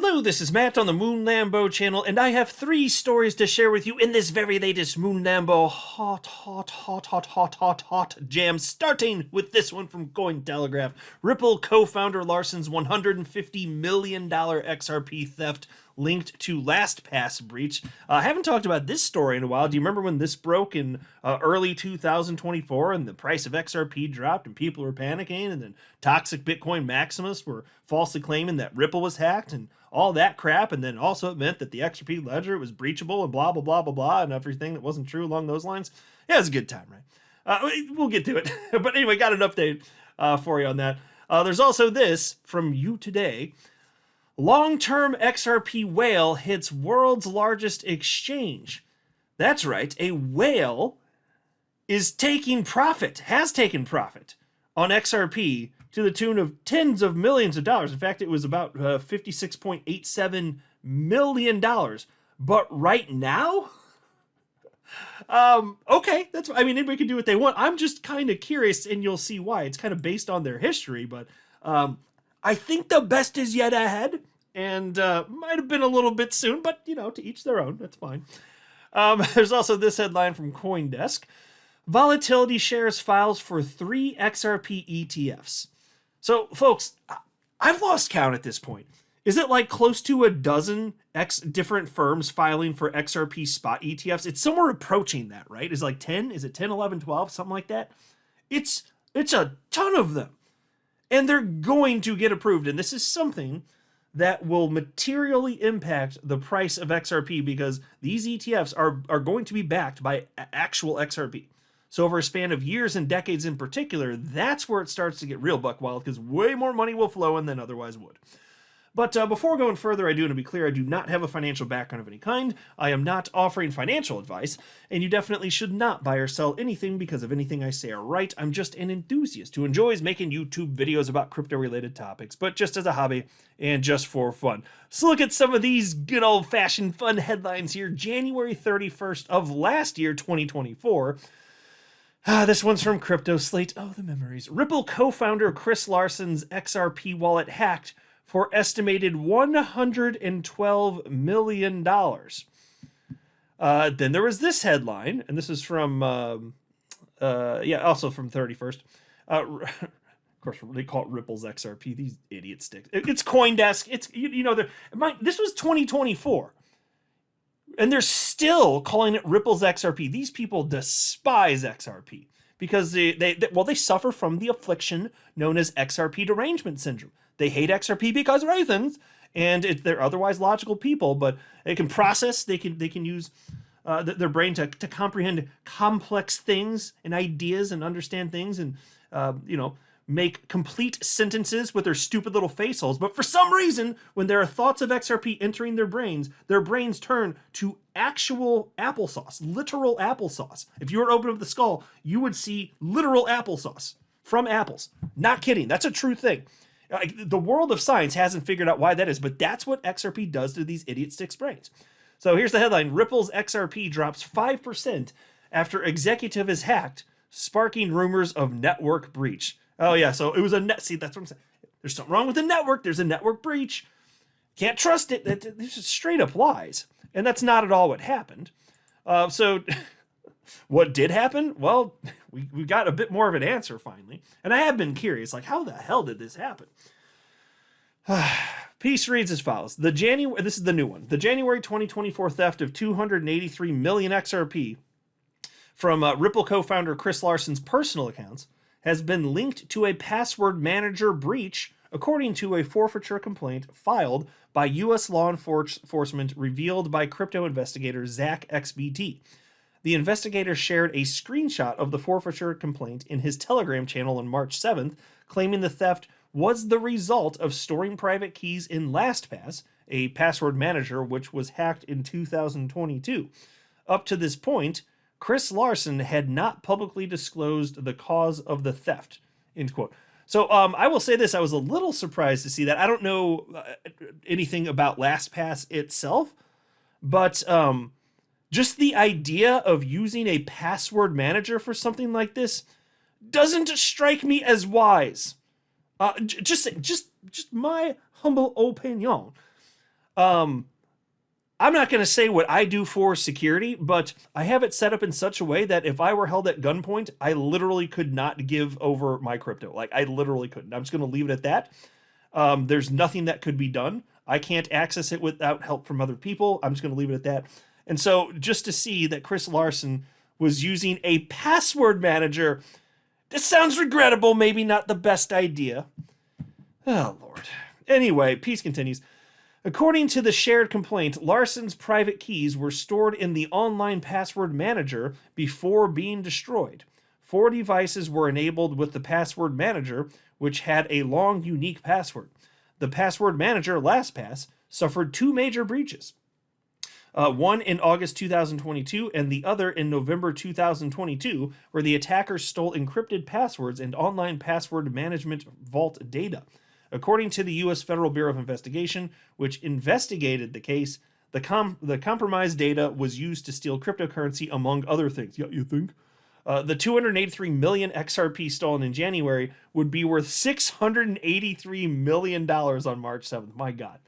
Hello, this is Matt on the Moon Lambo channel, and I have 3 stories to share with you in this very latest Moon Lambo hot jam, starting with this one from Cointelegraph. Ripple co-founder Larson's $150 million XRP theft linked to LastPass breach. I haven't talked about this story in a while. Do you remember when this broke in early 2024 and the price of XRP dropped and people were panicking, and then toxic Bitcoin maximalists were falsely claiming that Ripple was hacked and all that crap, and then also it meant that the XRP ledger was breachable and blah, blah, blah, blah, blah, and everything that wasn't true along those lines? Yeah, it was a good time, right? We'll get to it. But anyway, got an update for you on that. There's also this from You Today. Long-term XRP whale hits world's largest exchange. That's right, a whale is taking profit, has taken profit on XRP to the tune of tens of millions of dollars. In fact, it was about $56.87 million. But right now, okay, anybody can do what they want. I'm just kind of curious, and you'll see why. It's kind of based on their history, but I think the best is yet ahead, and might have been a little bit soon, but, to each their own. That's fine. There's also this headline from CoinDesk. Volatility shares files for 3 XRP ETFs. So, folks, I've lost count at this point. Is it like close to a dozen different firms filing for XRP spot ETFs? It's somewhere approaching that, right? Is it like 10? Is it 10, 11, 12, something like that? It's a ton of them. And they're going to get approved. And this is something that will materially impact the price of XRP, because these ETFs are going to be backed by actual XRP. So over a span of years and decades in particular, that's where it starts to get real buck wild, because way more money will flow in than otherwise would. But before going further, I do want to be clear, I do not have a financial background of any kind. I am not offering financial advice, and you definitely should not buy or sell anything because of anything I say or write. I'm just an enthusiast who enjoys making YouTube videos about crypto-related topics, but just as a hobby and just for fun. So look at some of these good old-fashioned fun headlines here. January 31st of last year, 2024. This one's from Crypto Slate. Oh, the memories. Ripple co-founder Chris Larson's XRP wallet hacked for estimated $112 million. Then there was this headline, and this is from, also from 31st. Of course, they call it Ripple's XRP. These idiot sticks. It's CoinDesk. It's, this was 2024. And they're still calling it Ripple's XRP. These people despise XRP because they suffer from the affliction known as XRP derangement syndrome. They hate XRP because of reasons, and they're otherwise logical people, but they can process, they can use their brain to comprehend complex things and ideas and understand things and, make complete sentences with their stupid little face holes. But for some reason, when there are thoughts of XRP entering their brains turn to actual applesauce, literal applesauce. If you were to open up the skull, you would see literal applesauce from apples. Not kidding. That's a true thing. The world of science hasn't figured out why that is, but that's what XRP does to these idiot sticks' brains. So here's the headline. Ripple's XRP drops 5% after executive is hacked, sparking rumors of network breach. Oh, yeah, so it was see, that's what I'm saying. There's something wrong with the network. There's a network breach. Can't trust it. This is straight up lies. And that's not at all what happened. So what did happen? Well, we got a bit more of an answer finally. And I have been curious, like, how the hell did this happen? Piece reads as follows. This is the new one. The January 2024 theft of 283 million XRP from Ripple co-founder Chris Larson's personal accounts has been linked to a password manager breach, according to a forfeiture complaint filed by U.S. law enforcement revealed by crypto investigator Zach XBT. The investigator shared a screenshot of the forfeiture complaint in his Telegram channel on March 7th, claiming the theft was the result of storing private keys in LastPass, a password manager which was hacked in 2022. Up to this point, Chris Larson had not publicly disclosed the cause of the theft, end quote. So I will say this, I was a little surprised to see that. I don't know anything about LastPass itself, but just the idea of using a password manager for something like this doesn't strike me as wise. Just my humble opinion. I'm not going to say what I do for security, but I have it set up in such a way that if I were held at gunpoint, I literally could not give over my crypto. Like, I literally couldn't. I'm just going to leave it at that. There's nothing that could be done. I can't access it without help from other people. I'm just going to leave it at that. And so just to see that Chris Larson was using a password manager, this sounds regrettable, maybe not the best idea. Oh, Lord. Anyway, peace continues. According to the shared complaint, Larson's private keys were stored in the online password manager before being destroyed. 4 devices were enabled with the password manager, which had a long, unique password. The password manager, LastPass, suffered 2 major breaches. One in August 2022 and the other in November 2022, where the attackers stole encrypted passwords and online password management vault data. According to the U.S. Federal Bureau of Investigation, which investigated the case, the compromised data was used to steal cryptocurrency, among other things. Yeah, you think? The 283 million XRP stolen in January would be worth $683 million on March 7th. My God.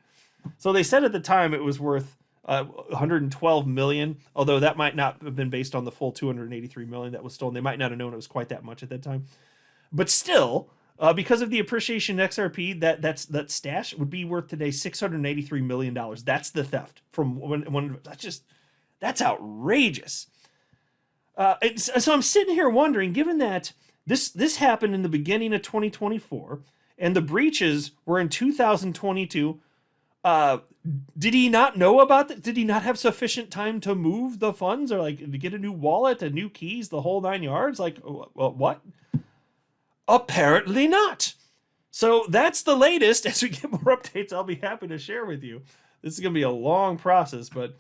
So they said at the time it was worth 112 million, although that might not have been based on the full 283 million that was stolen. They might not have known it was quite that much at that time. But still, because of the appreciation in XRP, that stash would be worth today $683 million. That's the theft from when that's outrageous. So I'm sitting here wondering, given that this happened in the beginning of 2024 and the breaches were in 2022, did he not know about that? Did he not have sufficient time to move the funds, or like to get a new wallet, a new keys, the whole 9 yards? Like, what? Apparently not. So that's the latest. As we get more updates, I'll be happy to share with you. This is going to be a long process, but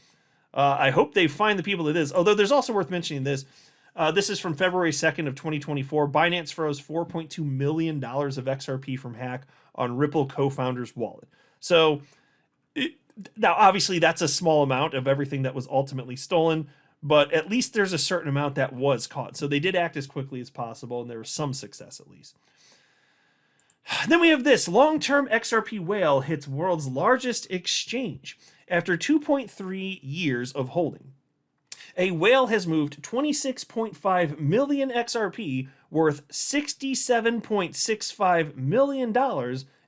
I hope they find the people that is. Although there's also worth mentioning this. This is from February 2nd of 2024. Binance froze $4.2 million of XRP from hack on Ripple co-founder's wallet. So now, obviously, that's a small amount of everything that was ultimately stolen, but at least there's a certain amount that was caught. So they did act as quickly as possible, and there was some success at least. Then we have this. Long-term XRP whale hits world's largest exchange after 2.3 years of holding. A whale has moved 26.5 million XRP worth $67.65 million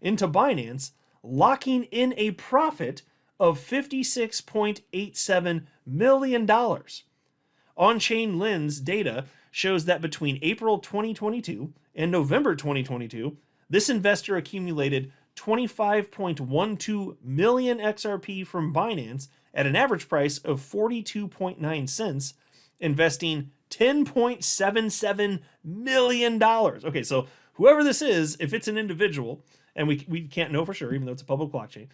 into Binance, locking in a profit of $56.87 million. On-chain Lens data shows that between April 2022 and November 2022, this investor accumulated 25.12 million XRP from Binance at an average price of 42.9 cents, investing $10.77 million. Okay, so whoever this is, if it's an individual, and we can't know for sure, even though it's a public blockchain,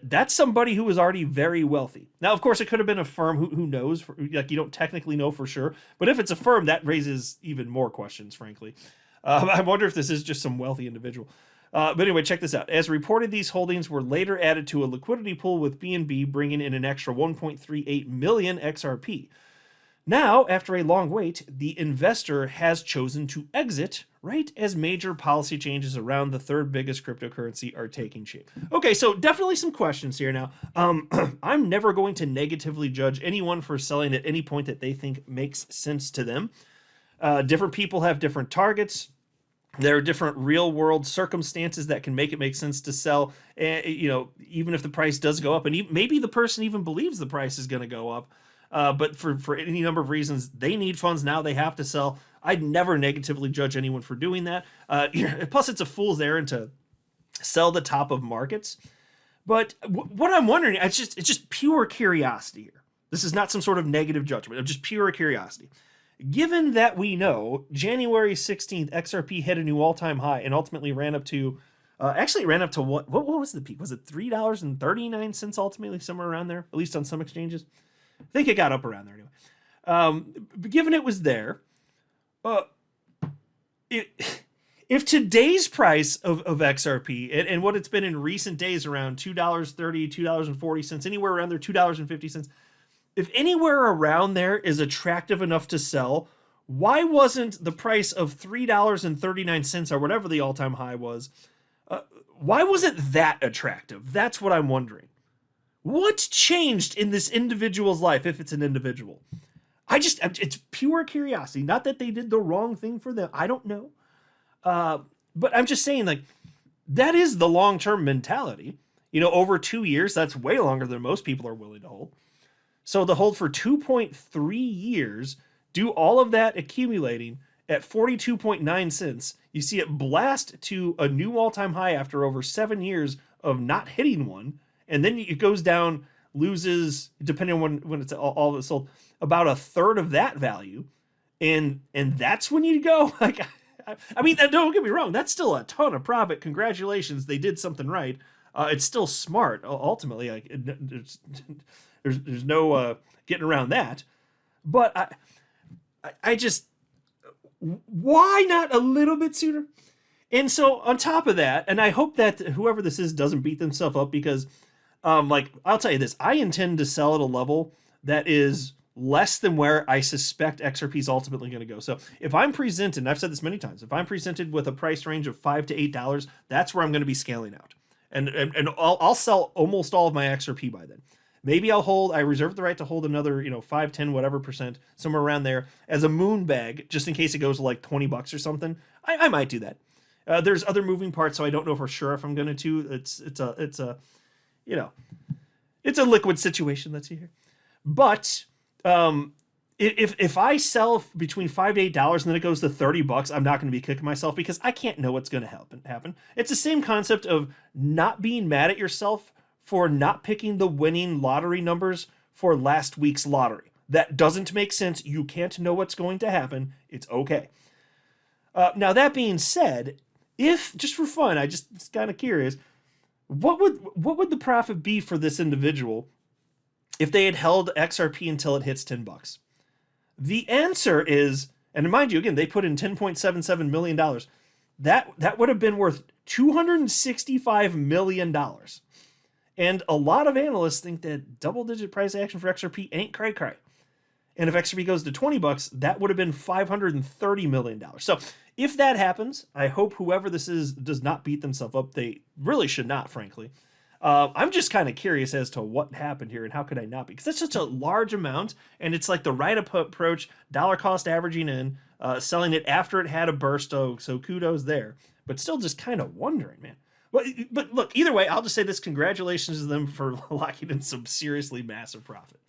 that's somebody who is already very wealthy. Now, of course, it could have been a firm who knows, like you don't technically know for sure, but if it's a firm, that raises even more questions, frankly. I wonder if this is just some wealthy individual. But anyway, check this out. As reported, these holdings were later added to a liquidity pool with BNB, bringing in an extra 1.38 million XRP. Now, after a long wait, the investor has chosen to exit right as major policy changes around the third biggest cryptocurrency are taking shape. Okay, so definitely some questions here now. I'm never going to negatively judge anyone for selling at any point that they think makes sense to them. Different people have different targets. There are different real-world circumstances that can make it make sense to sell, even if the price does go up. And maybe the person even believes the price is going to go up. But for any number of reasons, they need funds now. They have to sell. I'd never negatively judge anyone for doing that. Plus, it's a fool's errand to sell the top of markets. But what I'm wondering, it's just pure curiosity here. This is not some sort of negative judgment. It's just pure curiosity. Given that we know January 16th, XRP hit a new all-time high and ultimately ran up to, what was the peak? Was it $3.39 ultimately, somewhere around there, at least on some exchanges? I think it got up around there anyway. But given it was there, if today's price of XRP and what it's been in recent days around $2.30, $2.40, anywhere around there, $2.50, if anywhere around there is attractive enough to sell, why wasn't the price of $3.39 or whatever the all-time high was, why wasn't that attractive? That's what I'm wondering. What changed in this individual's life if it's an individual? It's pure curiosity. Not that they did the wrong thing for them. I don't know. Uh, but I'm just saying, like, that is the long term mentality. Over 2 years, that's way longer than most people are willing to hold. So the hold for 2.3 years, do all of that accumulating at 42.9 cents. You see it blast to a new all time high after over 7 years of not hitting one. And then it goes down, loses, depending on when it's all of it sold, about a third of that value. And that's when you go, like, I mean, don't get me wrong, that's still a ton of profit. Congratulations, they did something right. It's still smart, ultimately. Like, there's no getting around that. But I just, why not a little bit sooner? And so on top of that, and I hope that whoever this is doesn't beat themselves up, because, like, I'll tell you this, I intend to sell at a level that is less than where I suspect XRP is ultimately going to go. So if I'm presented, and I've said this many times, if I'm presented with a price range of $5 to $8, that's where I'm going to be scaling out. And I'll sell almost all of my XRP by then. Maybe I reserve the right to hold another, 5, 10, whatever percent, somewhere around there as a moon bag, just in case it goes to like $20 or something. I might do that. There's other moving parts, so I don't know for sure if I'm going to. It's a liquid situation that's here. But if I sell between $5 to $8 and then it goes to $30, I'm not going to be kicking myself, because I can't know what's going to happen. It's the same concept of not being mad at yourself for not picking the winning lottery numbers for last week's lottery. That doesn't make sense. You can't know what's going to happen. It's okay. Now, that being said, if, just for fun, just kind of curious, what would the profit be for this individual if they had held XRP until it hits $10? The answer is, and mind you, again, they put in $10.77 million. That would have been worth $265 million. And a lot of analysts think that double-digit price action for XRP ain't cray-cray. And if XRP goes to $20, that would have been $530 million. So if that happens, I hope whoever this is does not beat themselves up. They really should not, frankly. I'm just kind of curious as to what happened here and how could I not be? Because that's such a large amount, and it's like the right approach, dollar cost averaging in, selling it after it had a burst. So kudos there. But still just kind of wondering, man. But look, either way, I'll just say this. Congratulations to them for locking in some seriously massive profit.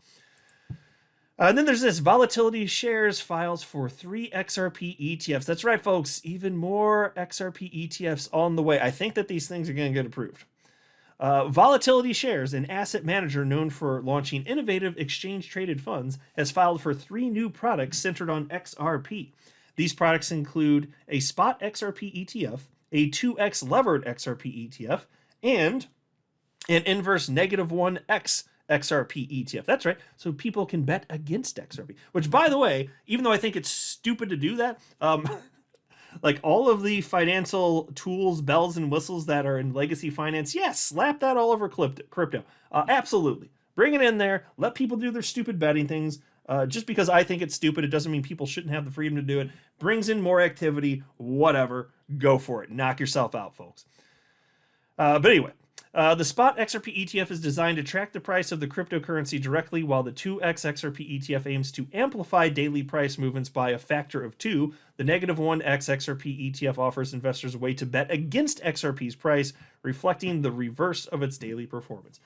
And then there's this volatility shares files for 3 XRP ETFs. That's right, folks. Even more XRP ETFs on the way. I think that these things are going to get approved. Volatility Shares, an asset manager known for launching innovative exchange-traded funds, has filed for 3 new products centered on XRP. These products include a spot XRP ETF, a 2x levered XRP ETF, and an inverse -1x XRP ETF. That's right. So people can bet against XRP, which, by the way, even though I think it's stupid to do that, like all of the financial tools, bells and whistles that are in legacy finance, yes, slap that all over crypto. Absolutely. Bring it in there. Let people do their stupid betting things. Just because I think it's stupid, it doesn't mean people shouldn't have the freedom to do it. Brings in more activity, whatever. Go for it. Knock yourself out, folks. But anyway, the spot XRP ETF is designed to track the price of the cryptocurrency directly, while the 2x XRP ETF aims to amplify daily price movements by a factor of 2. The -1x XRP ETF offers investors a way to bet against XRP's price, reflecting the reverse of its daily performance.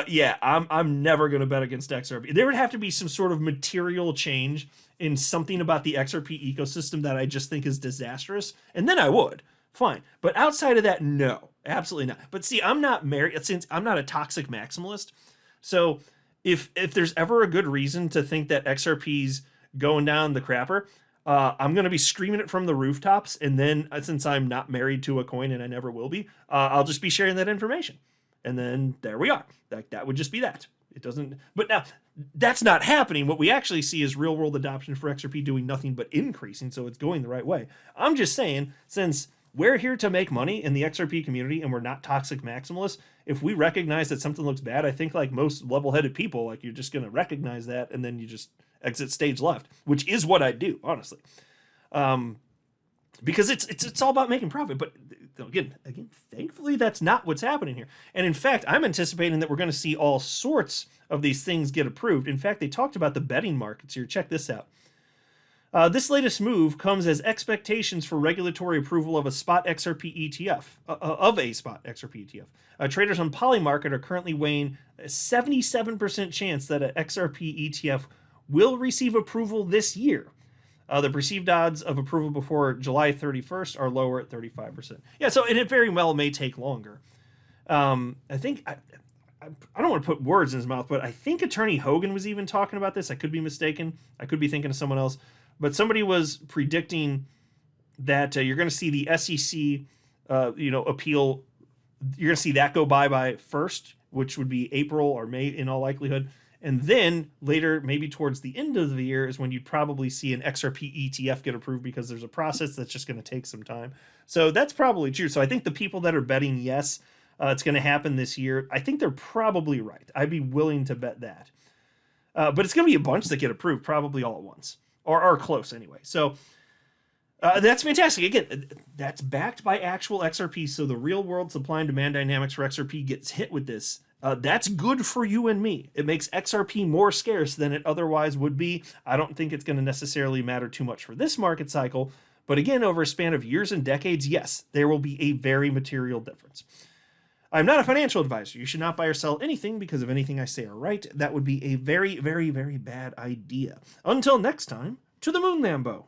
Yeah, I'm never going to bet against XRP. There would have to be some sort of material change in something about the XRP ecosystem that I just think is disastrous, and then I would. Fine. But outside of that, no, absolutely not. But see, I'm not married, since I'm not a toxic maximalist. So if there's ever a good reason to think that XRP's going down the crapper, I'm going to be screaming it from the rooftops. And then since I'm not married to a coin and I never will be, I'll just be sharing that information. And then there we are. That would just be that. It doesn't, but now that's not happening. What we actually see is real world adoption for XRP doing nothing but increasing. So it's going the right way. I'm just saying, since we're here to make money in the XRP community and we're not toxic maximalists, if we recognize that something looks bad, I think like most level-headed people, like you're just going to recognize that and then you just exit stage left, which is what I do, honestly. Because it's all about making profit. But Again, thankfully that's not what's happening here. And in fact, I'm anticipating that we're going to see all sorts of these things get approved. In fact, they talked about the betting markets here. Check this out. This latest move comes as expectations for regulatory approval of a spot XRP ETF. Traders on Polymarket are currently weighing a 77% chance that an XRP ETF will receive approval this year. The perceived odds of approval before July 31st are lower at 35%. Yeah, so it very well may take longer. I think, I don't want to put words in his mouth, but I think Attorney Hogan was even talking about this. I could be mistaken. I could be thinking of someone else. But somebody was predicting that you're going to see the SEC, appeal. You're going to see that go by first, which would be April or May in all likelihood. And then later, maybe towards the end of the year, is when you'd probably see an XRP ETF get approved, because there's a process that's just going to take some time. So that's probably true. So I think the people that are betting yes, it's going to happen this year, I think they're probably right. I'd be willing to bet that. But it's going to be a bunch that get approved probably all at once. Or are close anyway. So that's fantastic. Again, that's backed by actual XRP. So the real world supply and demand dynamics for XRP gets hit with this. That's good for you and me. It makes XRP more scarce than it otherwise would be. I don't think it's going to necessarily matter too much for this market cycle. But again, over a span of years and decades, yes, there will be a very material difference. I'm not a financial advisor. You should not buy or sell anything because of anything I say or write. That would be a very, very, very bad idea. Until next time, to the moon, Lambo.